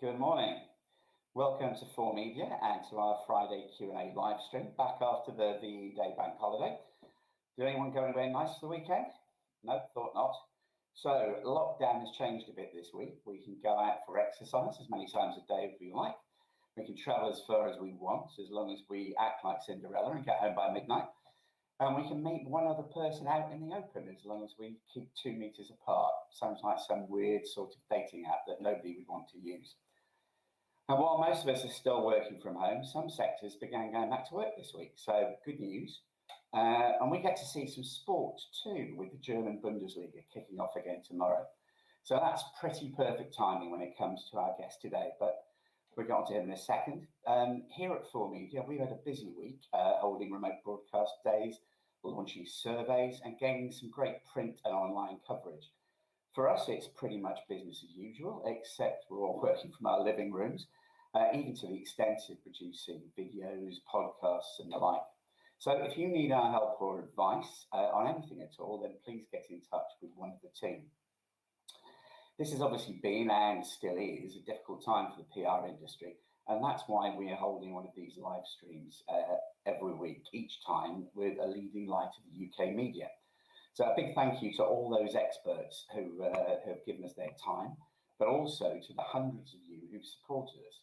Good morning. Welcome to 4Media and to our Friday Q&A live stream, back after the VE Day bank holiday. Did anyone go anywhere nice for the weekend? No, thought not. So lockdown has changed a bit this week. We can go out for exercise as many times a day as we like. We can travel as far as we want, as long as we act like Cinderella and get home by midnight. And we can meet one other person out in the open as long as we keep 2 meters apart. Sounds like some weird sort of dating app that nobody would want to use. And while most of us are still working from home, some sectors began going back to work this week. So good news. And we get to see some sports too, with the German Bundesliga kicking off again tomorrow. So that's pretty perfect timing when it comes to our guest today, but we'll get on to him in a second. Here at 4Media, we've had a busy week, holding remote broadcast days, launching surveys and gaining some great print and online coverage. For us, it's pretty much business as usual, except we're all working from our living rooms, even to the extent of producing videos, podcasts and the like. So if you need our help or advice on anything at all, then please get in touch with one of the team. This has obviously been and still is a difficult time for the PR industry, and that's why we are holding one of these live streams every week, each time with a leading light of the UK media. So a big thank you to all those experts who have given us their time, but also to the hundreds of you who've supported us.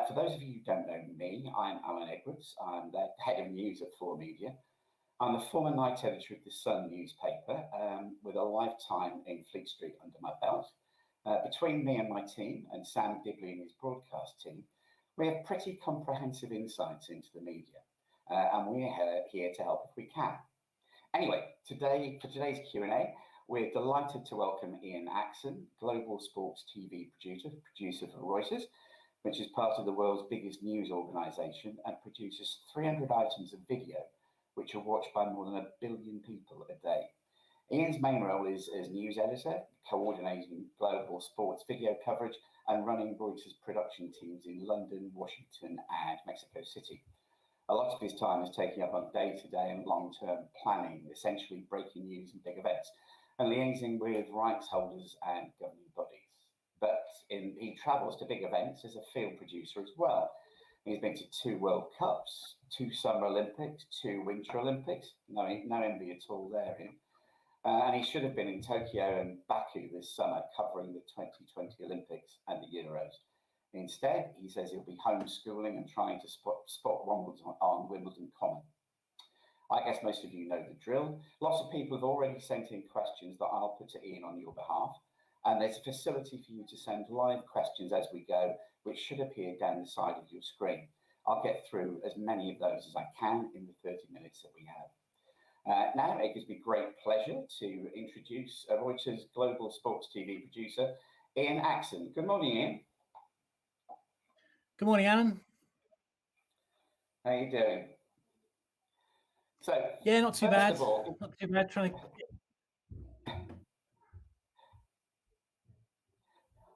For those of you who don't know me, I'm Alan Edwards. I'm the head of news at 4Media. I'm the former night editor of the Sun newspaper, with a lifetime in Fleet Street under my belt. Between me and my team, and Sam Dibley and his broadcast team, we have pretty comprehensive insights into the media, and we're here to help if we can. Anyway, for today's Q&A, we're delighted to welcome Iain, Axon, global sports TV producer for Reuters, which is part of the world's biggest news organisation and produces 300 items of video, which are watched by more than 1 billion people a day. Iain's main role is as news editor, coordinating global sports video coverage and running Reuters production teams in London, Washington and Mexico City. A lot of his time is taken up on day-to-day and long-term planning, essentially breaking news and big events, and liaising with rights holders and governing bodies. But he travels to big events as a field producer as well. He's been to 2 World Cups, 2 Summer Olympics, 2 Winter Olympics. No envy at all there, Iain. And he should have been in Tokyo and Baku this summer covering the 2020 Olympics and the Euros. Instead, he says he'll be homeschooling and trying to spot Wimbledon on Wimbledon Common. I guess most of you know the drill. Lots of people have already sent in questions that I'll put to Iain on your behalf. And there's a facility for you to send live questions as we go, which should appear down the side of your screen. I'll get through as many of those as I can in the 30 minutes that we have. Now, it gives me great pleasure to introduce Reuters global sports TV producer, Iain Axon. Good morning, Iain. Good morning, Alan. How are you doing? So yeah, not too bad. Not too bad.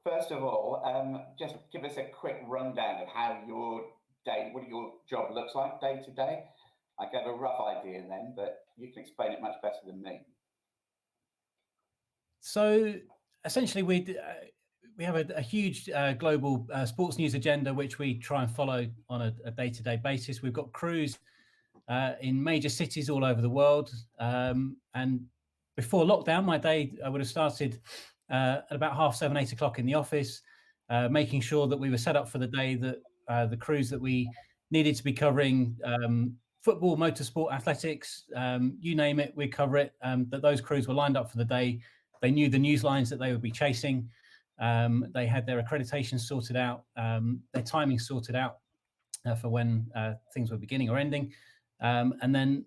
First of all, just give us a quick rundown of how your day, what your job looks like day to day. I gave a rough idea then, but you can explain it much better than me. So essentially, we have a huge global sports news agenda, which we try and follow on a day-to-day basis. We've got crews in major cities all over the world. And before lockdown, my day I would have started at about 7:30, 8 o'clock in the office, making sure that we were set up for the day, that the crews that we needed to be covering, football, motorsport, athletics, you name it, we cover it, that those crews were lined up for the day. They knew the news lines that they would be chasing. They had their accreditation sorted out, their timing sorted out for when things were beginning or ending, and then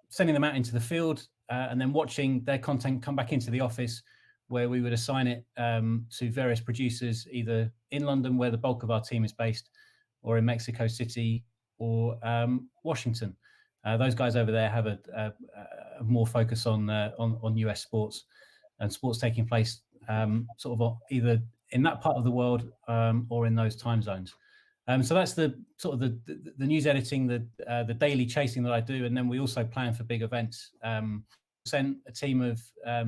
sending them out into the field, and then watching their content come back into the office, where we would assign it to various producers, either in London, where the bulk of our team is based, or in Mexico City or Washington. Those guys over there have a more focus on US sports and sports taking place sort of either in that part of the world or in those time zones. So that's the sort of the news editing, the daily chasing that I do, and then we also plan for big events. Sent a team of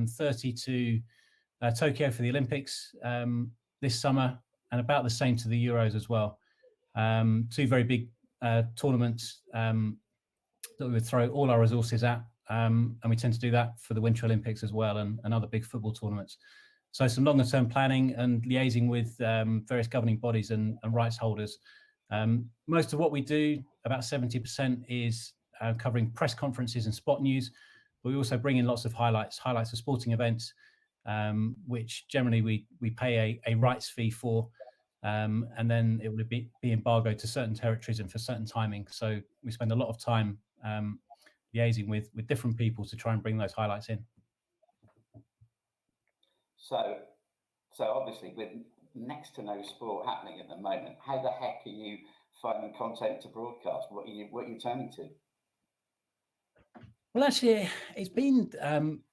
30 to Tokyo for the Olympics this summer, and about the same to the Euros as well. Two very big tournaments that we would throw all our resources at, and we tend to do that for the Winter Olympics as well, and other big football tournaments. So some longer term planning and liaising with various governing bodies and rights holders. Most of what we do, about 70%, is covering press conferences and spot news, but we also bring in lots of highlights of sporting events, which generally we pay a rights fee for, and then it would be embargoed to certain territories and for certain timing. So we spend a lot of time liaising with different people to try and bring those highlights in. So obviously, with next to no sport happening at the moment, how the heck are you finding content to broadcast? What are you turning to? Well, actually, it's been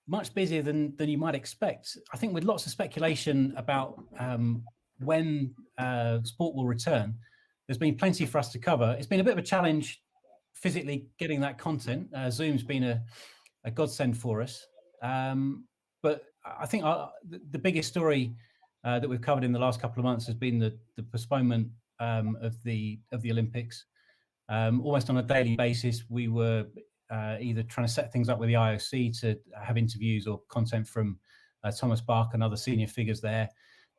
much busier than you might expect. I think with lots of speculation about when sport will return, there's been plenty for us to cover. It's been a bit of a challenge physically getting that content. Zoom's been a godsend for us. But I think the biggest story that we've covered in the last couple of months has been the postponement of the Olympics. Almost on a daily basis, we were either trying to set things up with the IOC to have interviews or content from Thomas Bach and other senior figures there,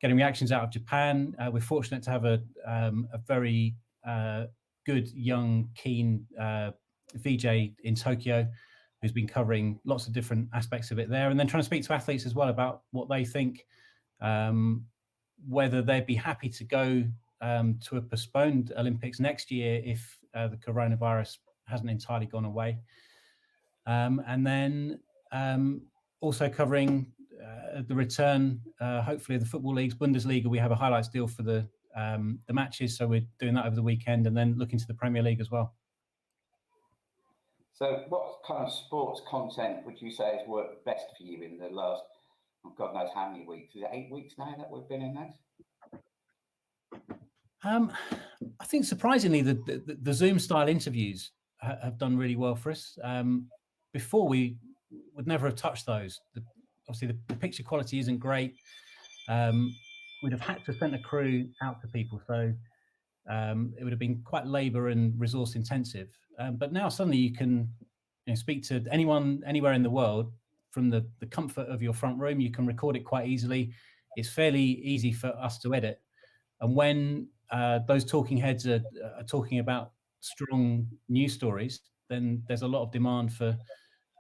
getting reactions out of Japan. We're fortunate to have a very good, young, keen VJ in Tokyo who's been covering lots of different aspects of it there, and then trying to speak to athletes as well about what they think, whether they'd be happy to go to a postponed Olympics next year if the coronavirus hasn't entirely gone away. And then also covering the return, hopefully, of the football leagues. Bundesliga, we have a highlights deal for the matches, so we're doing that over the weekend, and then looking to the Premier League as well. So what kind of sports content would you say has worked best for you in the last, God knows how many weeks? Is it 8 weeks now that we've been in this? I think surprisingly, the Zoom style interviews have done really well for us. Before, we would never have touched those. Obviously, the picture quality isn't great. We'd have had to send a crew out to people, so it would have been quite labour and resource intensive. But now suddenly you can speak to anyone anywhere in the world from the comfort of your front room. You can record it quite easily. It's fairly easy for us to edit. And when those talking heads are talking about strong news stories, then there's a lot of demand for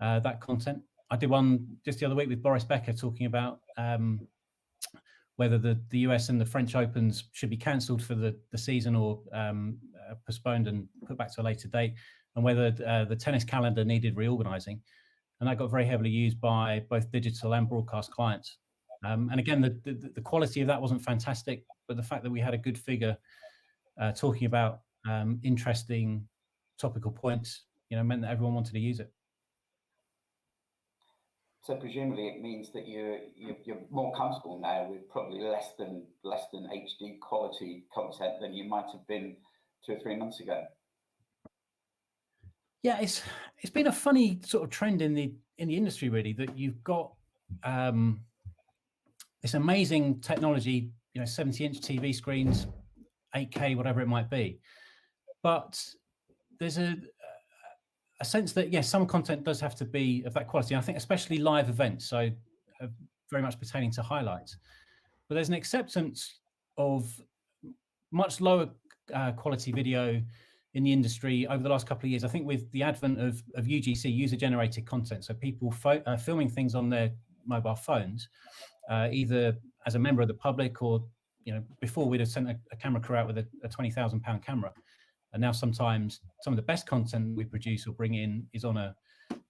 that content. I did one just the other week with Boris Becker talking about whether the US and the French Opens should be cancelled for the season or postponed and put back to a later date, and whether the tennis calendar needed reorganizing. And that got very heavily used by both digital and broadcast clients. And again, the quality of that wasn't fantastic, but the fact that we had a good figure talking about interesting topical points, meant that everyone wanted to use it. So presumably it means that you're more comfortable now with probably less than HD quality content than you might have been 2 or 3 months ago. Yeah, it's been a funny sort of trend in the industry, really, that you've got this amazing technology, 70-inch TV screens, 8K, whatever it might be, but there's a sense that yes, some content does have to be of that quality. And I think especially live events, so very much pertaining to highlights. But there's an acceptance of much lower quality video in the industry over the last couple of years. I think with the advent of UGC, user-generated content, so people filming things on their mobile phones, either as a member of the public or, before we'd have sent a camera crew out with a £20,000 camera. And now sometimes some of the best content we produce or bring in is on an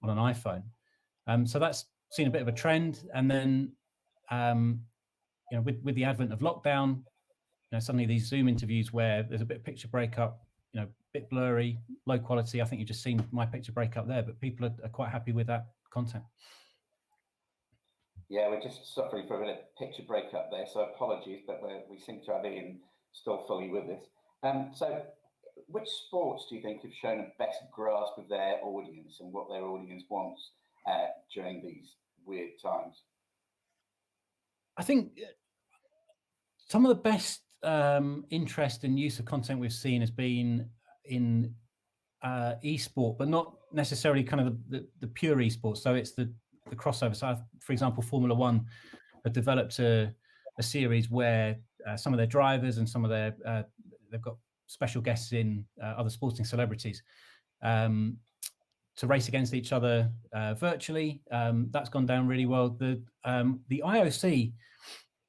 iPhone. So that's seen a bit of a trend. And then, with the advent of lockdown, suddenly these Zoom interviews where there's a bit of picture breakup, a bit blurry, low quality. I think you've just seen my picture breakup there, but people are quite happy with that content. Yeah, we're just suffering from a bit of picture breakup there, so apologies, but we seem to have Iain still fully with us. So which sports do you think have shown a best grasp of their audience and what their audience wants during these weird times? I think some of the best interest and use of content we've seen has been in esport, but not necessarily kind of the pure esports. So it's the crossover. So, for example, Formula One have developed a series where some of their drivers and some of their they've got special guests in, other sporting celebrities, to race against each other virtually. That's gone down really well. The IOC,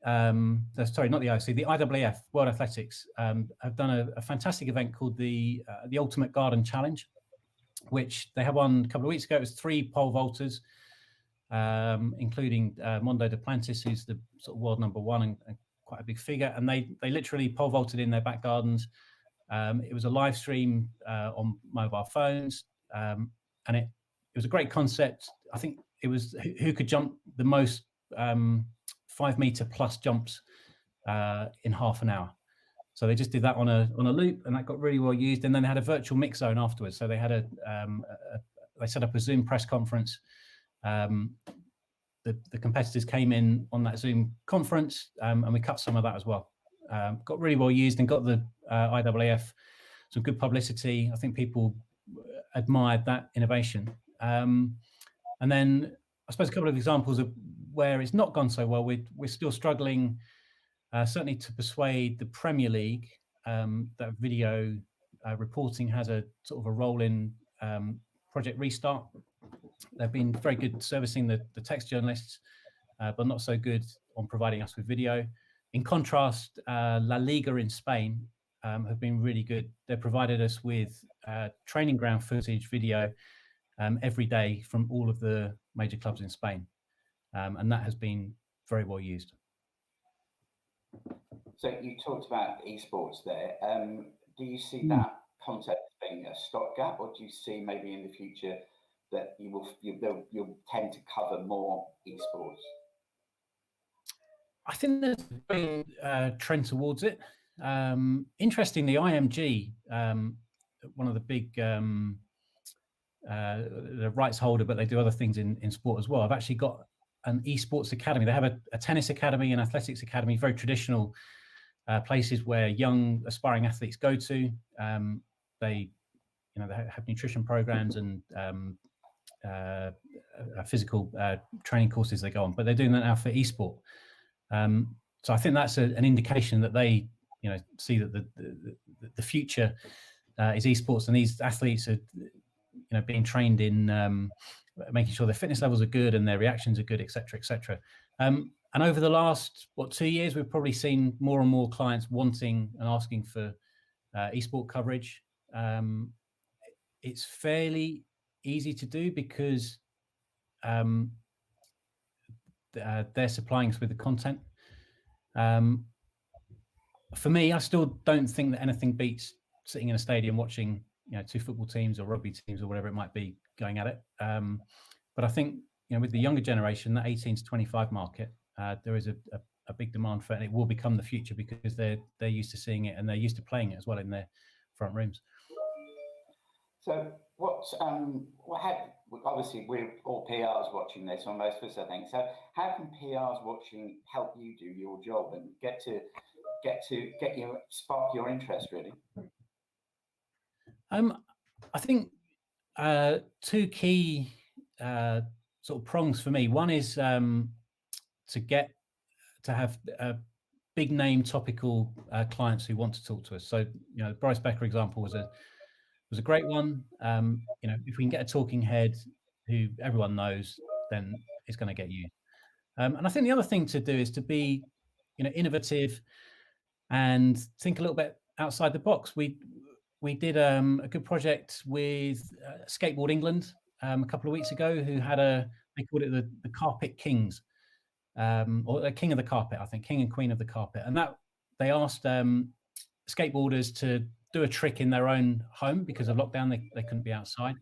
sorry, not the IOC, the IAAF, World Athletics, have done a fantastic event called the Ultimate Garden Challenge, which they had one a couple of weeks ago. It was 3 pole vaulters, including Mondo Duplantis, who's the sort of world #1 and quite a big figure. And they literally pole vaulted in their back gardens. It was a live stream on mobile phones, and it was a great concept. I think it was who could jump the most 5-meter plus jumps in half an hour. So they just did that on a loop, and that got really well used. And then they had a virtual mix zone afterwards. So they had they set up a Zoom press conference. The competitors came in on that Zoom conference, and we cut some of that as well. Got really well used and got the IAAF some good publicity. I think people admired that innovation. And then I suppose a couple of examples of where it's not gone so well. We're still struggling, certainly to persuade the Premier League that video reporting has a sort of a role in Project Restart. They've been very good servicing the text journalists, but not so good on providing us with video. In contrast, La Liga in Spain have been really good. They provided us with training ground footage video every day from all of the major clubs in Spain. And that has been very well used. So you talked about esports there. Do you see that content being a stopgap, or do you see maybe in the future that you'll tend to cover more esports? I think there's a trend towards it. Interestingly, IMG, one of the big the rights holder, but they do other things in sport as well. I've actually got an esports academy. They have a tennis academy, an athletics academy, very traditional places where young aspiring athletes go to. They have nutrition programs and physical training courses they go on, but they're doing that now for esport. So I think that's an indication that they, see that the future is esports, and these athletes are, being trained in making sure their fitness levels are good and their reactions are good, etc., etc. And over the last 2 years, we've probably seen more and more clients wanting and asking for esport coverage. It's fairly easy to do because they're supplying us with the content. For me, I still don't think that anything beats sitting in a stadium watching, 2 football teams or rugby teams or whatever it might be going at it. But I think, with the younger generation, that 18 to 25 market, there is a big demand for it, and it will become the future because they're used to seeing it and they're used to playing it as well in their front rooms. So obviously we're all PRs watching this, or most of us, I think. So how can PRs watching help you do your job and spark your interest, really? I think 2 key sort of prongs for me. One is to have big name topical clients who want to talk to us. So, Bryce Becker example was a great one. If we can get a talking head who everyone knows, then it's going to get used. And I think the other thing to do is to be, innovative and think a little bit outside the box. We did a good project with Skateboard England a couple of weeks ago, who had they called it the Carpet Kings, or the King of the Carpet, I think, King and Queen of the Carpet. And that they asked skateboarders to do a trick in their own home because of lockdown. They couldn't be outside.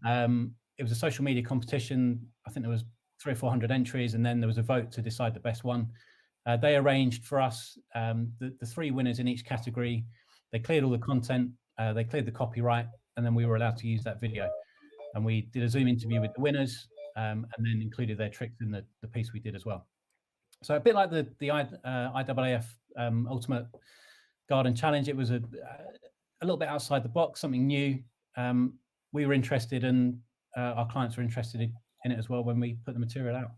It was a social media competition. I think there was 300 or 400 entries, and then there was a vote to decide the best one. They arranged for us the 3 winners in each category. They cleared all the content, they cleared the copyright, and then we were allowed to use that video. And we did a Zoom interview with the winners, and then included their tricks in the piece we did as well. So a bit like the IAAF Ultimate Garden Challenge, it was a little bit outside the box, something new. We were interested, and our clients were interested in it as well when we put the material out.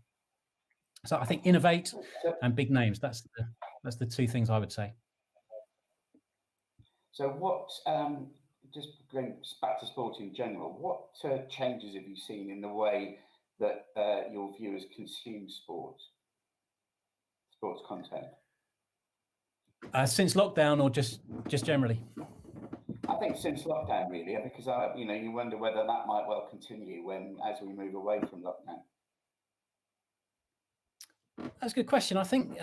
So I think innovate and big names. That's the two things I would say. So what, just going back to sport in general, what changes have you seen in the way that your viewers consume sports content? Since lockdown, or just generally? I think since lockdown, really, because you wonder whether that might well continue as we move away from lockdown. That's a good question. I think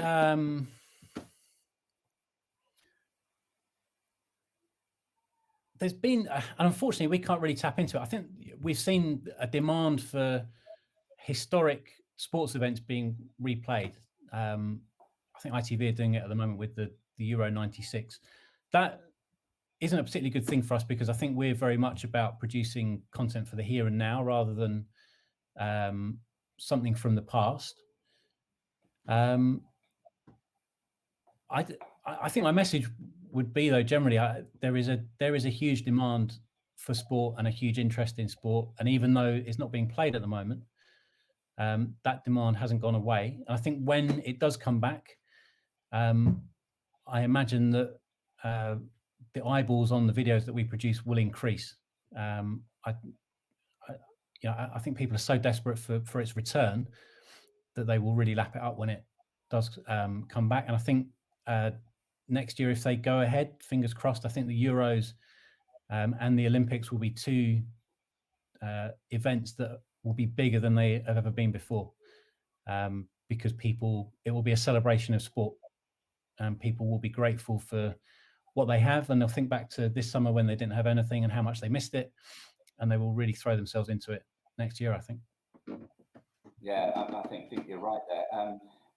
there's been, and unfortunately, we can't really tap into it. I think we've seen a demand for historic sports events being replayed. I think ITV are doing it at the moment with the Euro 96. That isn't a particularly good thing for us, because I think we're very much about producing content for the here and now rather than something from the past. I think my message would be, though, generally, there is a huge demand for sport and a huge interest in sport, and even though it's not being played at the moment, that demand hasn't gone away. And I think when it does come back, I imagine that the eyeballs on the videos that we produce will increase. I think people are so desperate for its return that they will really lap it up when it does come back. And I think next year, if they go ahead, fingers crossed, I think the Euros and the Olympics will be two events that will be bigger than they have ever been before, because it will be a celebration of sport, and people will be grateful for what they have, and they'll think back to this summer when they didn't have anything and how much they missed it, and they will really throw themselves into it next year, I think. Yeah, I think you're right there.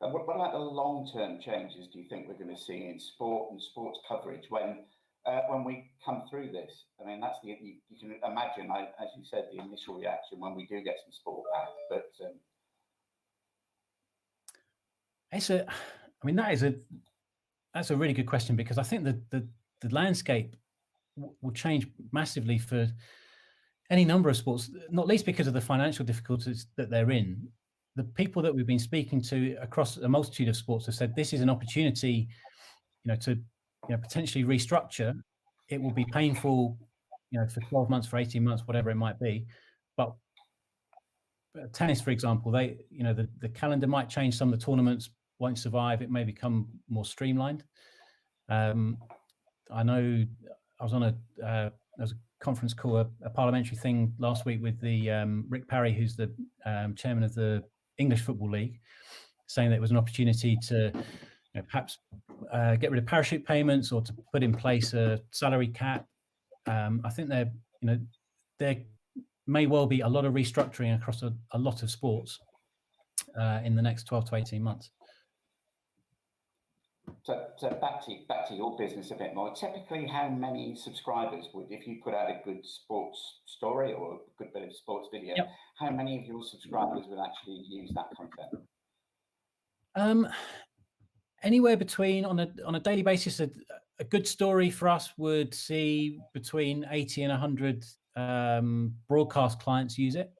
What about the long-term changes do you think we're going to see in sport and sports coverage when we come through this? I mean, you can imagine, as you said, the initial reaction when we do get some sport back. But that's a really good question, because I think the landscape will change massively for any number of sports, not least because of the financial difficulties that they're in. The people that we've been speaking to across a multitude of sports have said this is an opportunity, to potentially restructure. It will be painful, for 12 months, for 18 months, whatever it might be. But tennis, for example, the calendar might change. Some of the tournaments won't survive. It may become more streamlined. I know I was on there was a conference call, a parliamentary thing last week with the Rick Parry, who's the chairman of the English Football League, saying that it was an opportunity to perhaps get rid of parachute payments, or to put in place a salary cap. I think there may well be a lot of restructuring across a lot of sports in the next 12 to 18 months. So back to your business a bit more. Typically, how many subscribers if you put out a good sports story or a good bit of sports video, Yep. How many of your subscribers would actually use that content? Anywhere between, on a daily basis, a good story for us would see between 80 and 100 broadcast clients use it.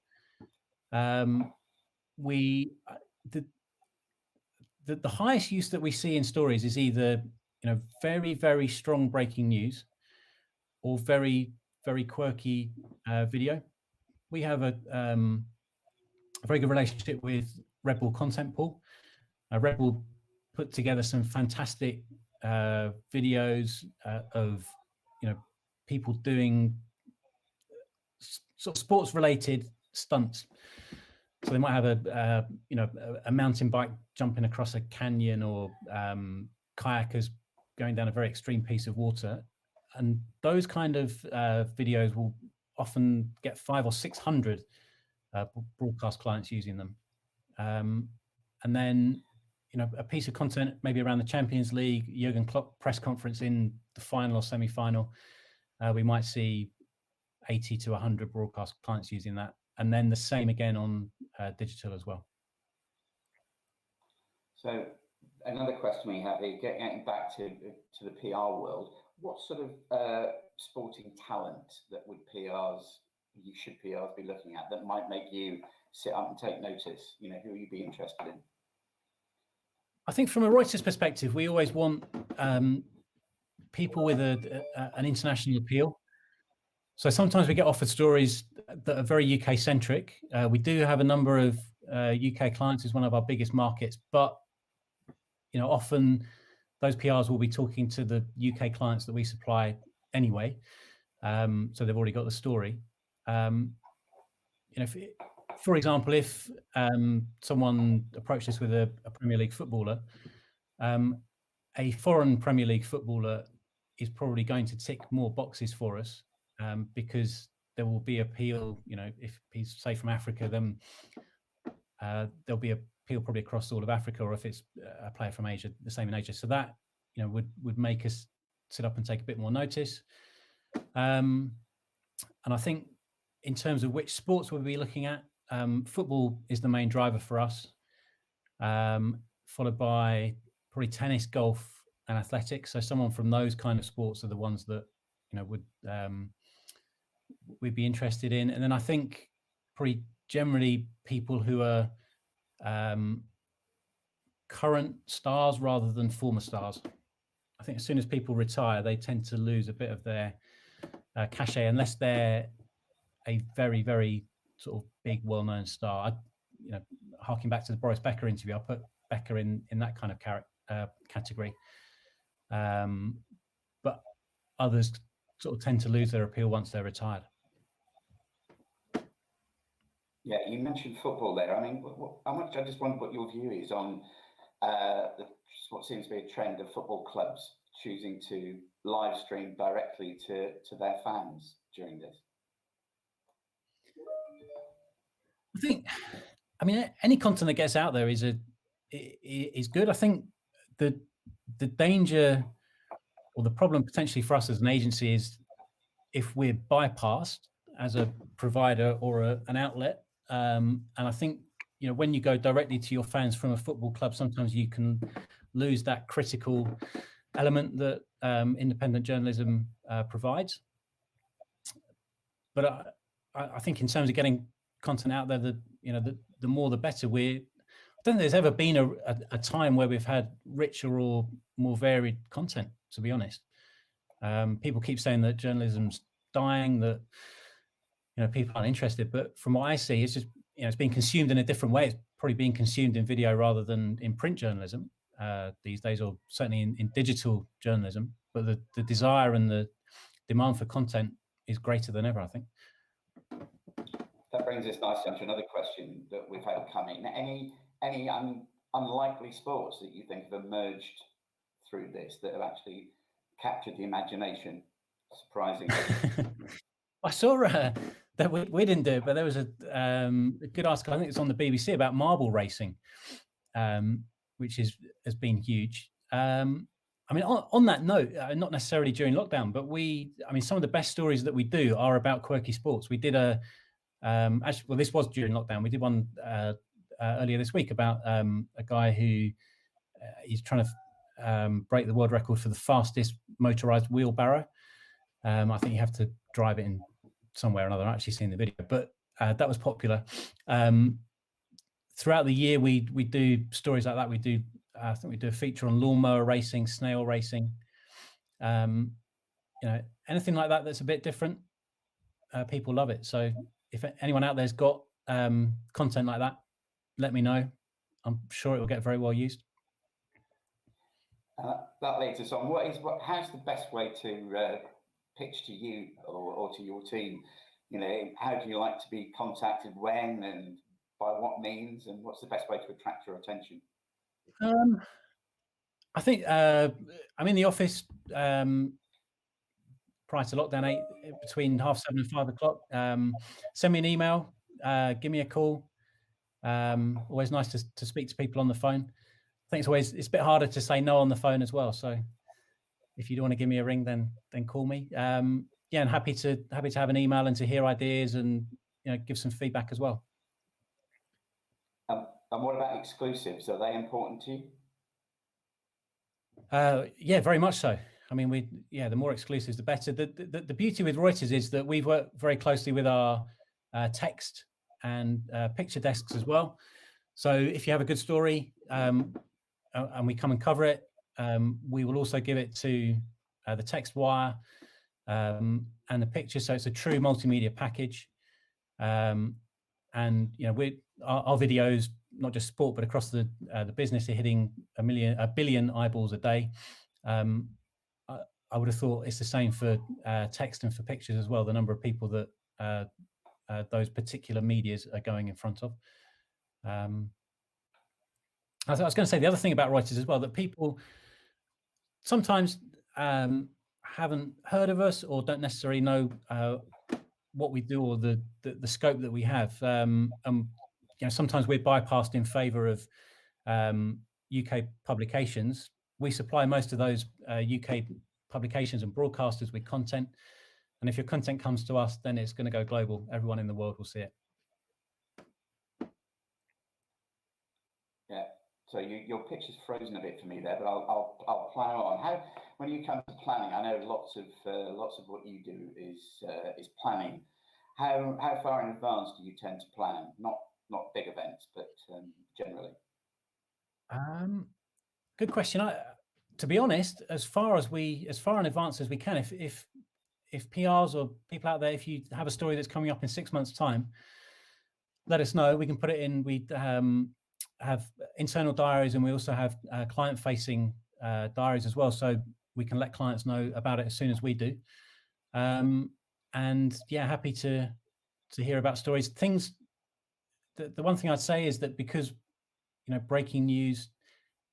The highest use that we see in stories is either very, very strong breaking news, or very, very quirky video. We have a very good relationship with Red Bull Content Pool. Red Bull put together some fantastic videos of people doing sort of sports related stunts. So they might have a mountain bike jumping across a canyon, or kayakers going down a very extreme piece of water, and those kind of videos will often get 500 or 600 broadcast clients using them. And then a piece of content maybe around the Champions League, Jurgen Klopp press conference in the final or semi-final, we might see 80 to 100 broadcast clients using that, and then the same again on digital as well. So another question we have here, getting back to the PR world, what sort of sporting talent that should PRs be looking at that might make you sit up and take notice? You know, who you'd be interested in? I think from a Reuters perspective, we always want people with an international appeal. So sometimes we get offered stories that are very UK centric. We do have a number of UK clients as one of our biggest markets, but you know, often those PRs will be talking to the UK clients that we supply anyway. So they've already got the story. You know, for example, if someone approached us with a Premier League footballer, a foreign Premier League footballer is probably going to tick more boxes for us because there will be appeal. You know, if he's say from Africa, then there'll be appeal probably across all of Africa, or if it's a player from Asia, the same in Asia. So that, you know, would make us sit up and take a bit more notice. And I think in terms of which sports we'll be looking at, football is the main driver for us, followed by probably tennis, golf, and athletics. So someone from those kind of sports are the ones that, you know, we'd be interested in. And then I think probably generally people who are current stars rather than former stars. I think as soon as people retire, they tend to lose a bit of their cachet unless they're a very, very sort of big, well-known star. You know, harking back to the Boris Becker interview, I'll put Becker in that kind of category. But others sort of tend to lose their appeal once they're retired. Yeah, you mentioned football there. I mean, I just wonder what your view is on what seems to be a trend of football clubs choosing to live stream directly to their fans during this. I mean, any content that gets out there is good. I think the danger or the problem potentially for us as an agency is if we're bypassed as a provider or an outlet. And I think, you know, when you go directly to your fans from a football club, sometimes you can lose that critical element that independent journalism provides. But I think in terms of getting content out there, the more the better. I don't think there's ever been a time where we've had richer or more varied content, to be honest. People keep saying that journalism's dying, that, you know, people aren't interested, but from what I see, it's just, you know, it's being consumed in a different way. It's probably being consumed in video rather than in print journalism these days, or certainly in digital journalism. But the desire and the demand for content is greater than ever, I think. That brings us nicely onto another question that we've had come in. Any unlikely sports that you think have emerged through this that have actually captured the imagination, surprisingly? I saw that we didn't do it, but there was a good article, I think it's on the BBC, about marble racing, which has been huge. I mean, on that note, not necessarily during lockdown, but some of the best stories that we do are about quirky sports. We did actually, well, this was during lockdown. We did one earlier this week about a guy who he's trying to break the world record for the fastest motorized wheelbarrow. I think you have to drive it in somewhere or another. I've actually seen the video, but that was popular. Throughout the year, we do stories like that. I think we do a feature on lawnmower racing, snail racing. You know, anything like that that's a bit different, people love it. So if anyone out there's got content like that, let me know. I'm sure it will get very well used. That leads us on. How's the best way to pitch to you or to your team? You know, how do you like to be contacted, when and by what means, and what's the best way to attract your attention? I think I'm in the office prior to lockdown, between 7:30 and 5 o'clock. Send me an email, give me a call. Always nice to speak to people on the phone. I think it's a bit harder to say no on the phone as well. So if you don't want to give me a ring, then call me. Yeah, and happy to have an email and to hear ideas and, you know, give some feedback as well. And what about exclusives? Are they important to you? Yeah, very much so. I mean, the more exclusives, the better. The beauty with Reuters is that we've worked very closely with our text and picture desks as well. So if you have a good story and we come and cover it, we will also give it to the text wire and the picture. So it's a true multimedia package. And our videos, not just sport, but across the business, are hitting a billion eyeballs a day. I would have thought it's the same for text and for pictures as well. The number of people that those particular medias are going in front of. I was going to say the other thing about Reuters as well, that people sometimes haven't heard of us or don't necessarily know what we do or the scope that we have. Sometimes we're bypassed in favour of UK publications. We supply most of those UK publications and broadcasters with content. And if your content comes to us, then it's going to go global. Everyone in the world will see it. Yeah. So your picture's frozen a bit for me there, but I'll plough on. How, when you come to planning, I know lots of what you do is planning. How far in advance do you tend to plan? Not big events, but generally. Good question. To be honest, as far in advance as we can. If PRs or people out there, if you have a story that's coming up in 6 months' time, let us know. We can put it in. We have internal diaries, and we also have client-facing diaries as well, so we can let clients know about it as soon as we do. And yeah, happy to hear about stories. The one thing I'd say is that because breaking news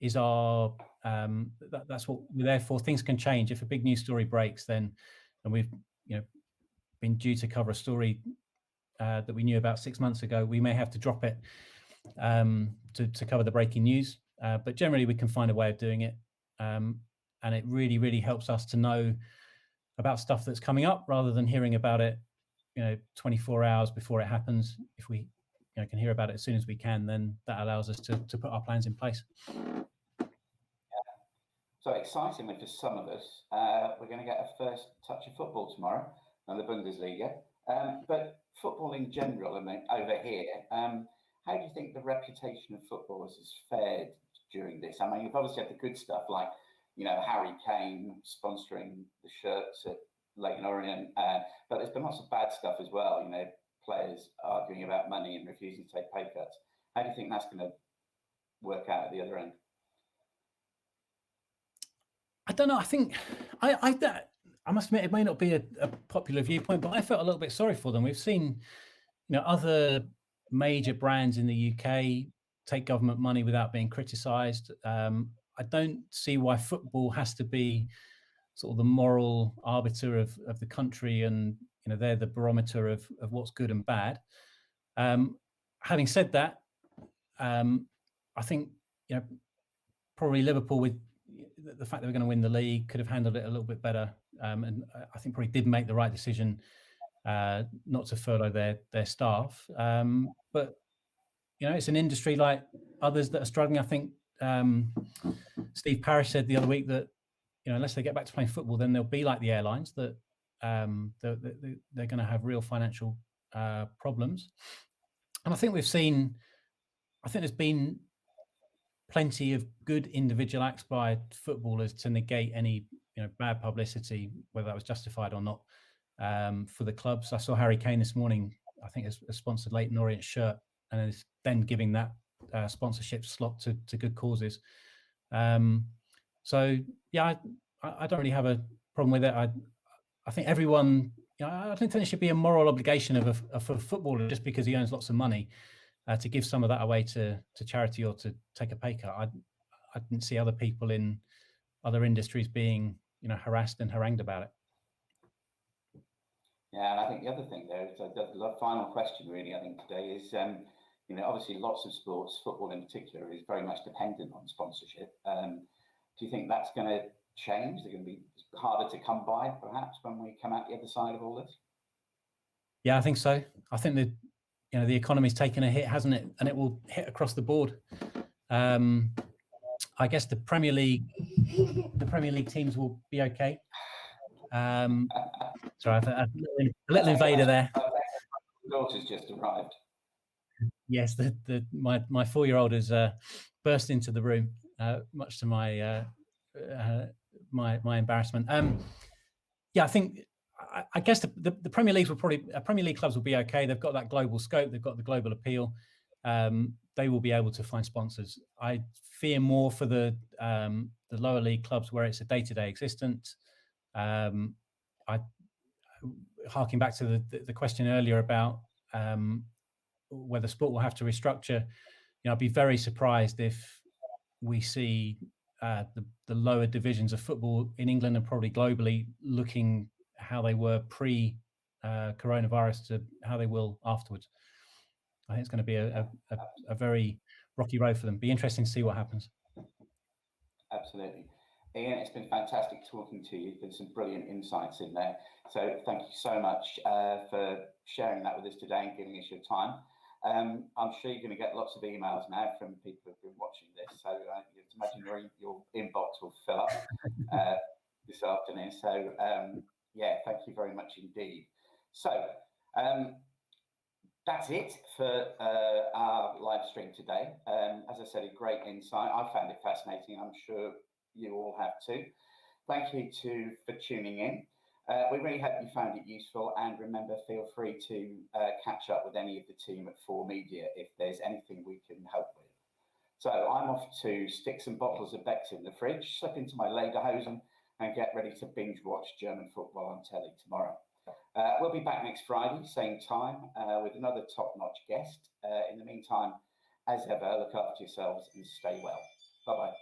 is our that's what we're there for. Things can change. If a big news story breaks, then, and we've been due to cover a story that we knew about 6 months ago, we may have to drop it to cover the breaking news. But generally, we can find a way of doing it, and it really helps us to know about stuff that's coming up rather than hearing about it 24 hours before it happens. If we can hear about it as soon as we can, then that allows us to put our plans in place. So excitingly for some of us, we're going to get a first touch of football tomorrow on the Bundesliga. But football in general, I mean, over here, how do you think the reputation of footballers has fared during this? I mean, you've obviously had the good stuff like, Harry Kane sponsoring the shirts at Leyton Orient, but there's been lots of bad stuff as well. Players arguing about money and refusing to take pay cuts. How do you think that's going to work out at the other end? I don't know. I think I must admit it may not be a popular viewpoint, but I felt a little bit sorry for them. We've seen, other major brands in the UK take government money without being criticised. I don't see why football has to be sort of the moral arbiter of the country, and they're the barometer of what's good and bad. Having said that, I think probably Liverpool, with the fact that we're going to win the league, could have handled it a little bit better, and I think probably did make the right decision not to furlough their staff. But it's an industry like others that are struggling. I think Steve Parish said the other week that unless they get back to playing football, then they'll be like the airlines, that they're going to have real financial problems. And I think there's been plenty of good individual acts by footballers to negate any bad publicity, whether that was justified or not, for the clubs. I saw Harry Kane this morning, I think, has sponsored Leyton Orient shirt, and is then giving that sponsorship slot to good causes. So yeah, I don't really have a problem with it. I think everyone, I don't think there should be a moral obligation of a footballer just because he earns lots of money to give some of that away to charity or to take a pay cut. I didn't see other people in other industries being harassed and harangued about it. Yeah, and I think the other thing there is the final question really, I think, today is obviously lots of sports, football in particular, is very much dependent on sponsorship. Do you think that's going to change? They're going to be harder to come by, perhaps, when we come out the other side of all this? Yeah, I think so. I think that you know, the economy's taken a hit, hasn't it? And it will hit across the board. I guess the Premier League teams will be okay. Sorry, I've a little invader there. Daughter's just arrived. Yes, my 4-year-old has burst into the room, much to my my embarrassment. Yeah, I think I guess the Premier League will probably Premier League clubs will be okay. They've got that global scope. They've got the global appeal. They will be able to find sponsors. I fear more for the lower league clubs where it's a day-to-day existence. I harking back to the question earlier about whether sport will have to restructure. You know, I'd be very surprised if we see the lower divisions of football in England and probably globally looking how they were pre-coronavirus to how they will afterwards. I think it's going to be a very rocky road for them. Be interesting to see what happens. Absolutely. Iain, it's been fantastic talking to you. There's some brilliant insights in there. So thank you so much for sharing that with us today and giving us your time. I'm sure you're going to get lots of emails now from people who've been watching this. So you have to imagine your inbox will fill up this afternoon. So yeah, thank you very much indeed. So that's it for our live stream today. As I said, a great insight. I found it fascinating. I'm sure you all have too. Thank you for tuning in. We really hope you found it useful, and remember, feel free to catch up with any of the team at 4media if there's anything we can help with. So I'm off to stick some bottles of Beck's in the fridge, slip into my lederhosen, and get ready to binge watch German football on telly tomorrow. We'll be back next Friday, same time, with another top-notch guest. In the meantime, as ever, look after yourselves and stay well. Bye-bye.